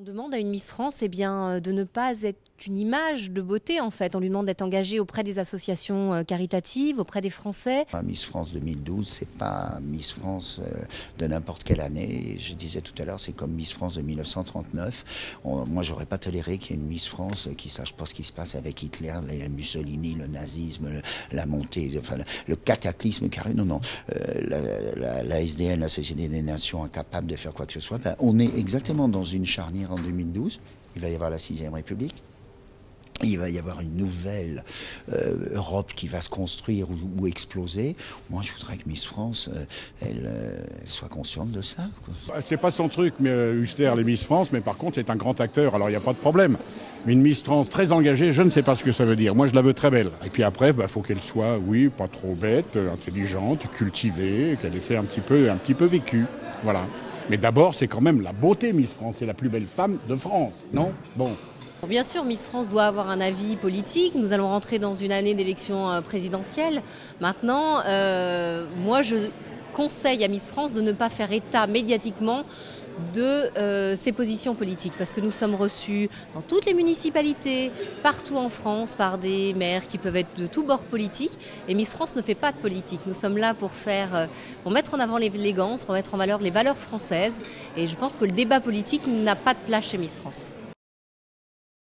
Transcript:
On demande à une Miss France de ne pas être qu'une image de beauté en fait. On lui demande d'être engagée auprès des associations caritatives, auprès des Français. Miss France 2012, c'est pas Miss France de n'importe quelle année. Je disais tout à l'heure, c'est comme Miss France de 1939. Moi, j'aurais pas toléré qu'il y ait une Miss France qui sache pas ce qui se passe avec Hitler, Mussolini, le nazisme, la montée, enfin le cataclysme carré. Non. La SDN, la Société des Nations, incapable de faire quoi que ce soit. On est exactement dans une charnière en 2012. Il va y avoir la 6e République. Il va y avoir une nouvelle Europe qui va se construire ou exploser. Moi, je voudrais que Miss France, elle soit consciente de ça. C'est pas son truc, mais Huster, les Miss France, mais par contre, c'est un grand acteur, alors il n'y a pas de problème. Mais une Miss France très engagée, je ne sais pas ce que ça veut dire. Moi, je la veux très belle. Et puis après, faut qu'elle soit, oui, pas trop bête, intelligente, cultivée, qu'elle ait fait un petit peu vécu. Voilà. Mais d'abord, c'est quand même la beauté, Miss France. C'est la plus belle femme de France, non ? Bon. Bien sûr, Miss France doit avoir un avis politique. Nous allons rentrer dans une année d'élection présidentielle. Maintenant, moi, je conseille à Miss France de ne pas faire état médiatiquement de ses positions politiques, parce que nous sommes reçus dans toutes les municipalités, partout en France, par des maires qui peuvent être de tous bords politiques. Et Miss France ne fait pas de politique. Nous sommes là pour mettre en avant l'élégance, pour mettre en valeur les valeurs françaises. Et je pense que le débat politique n'a pas de place chez Miss France.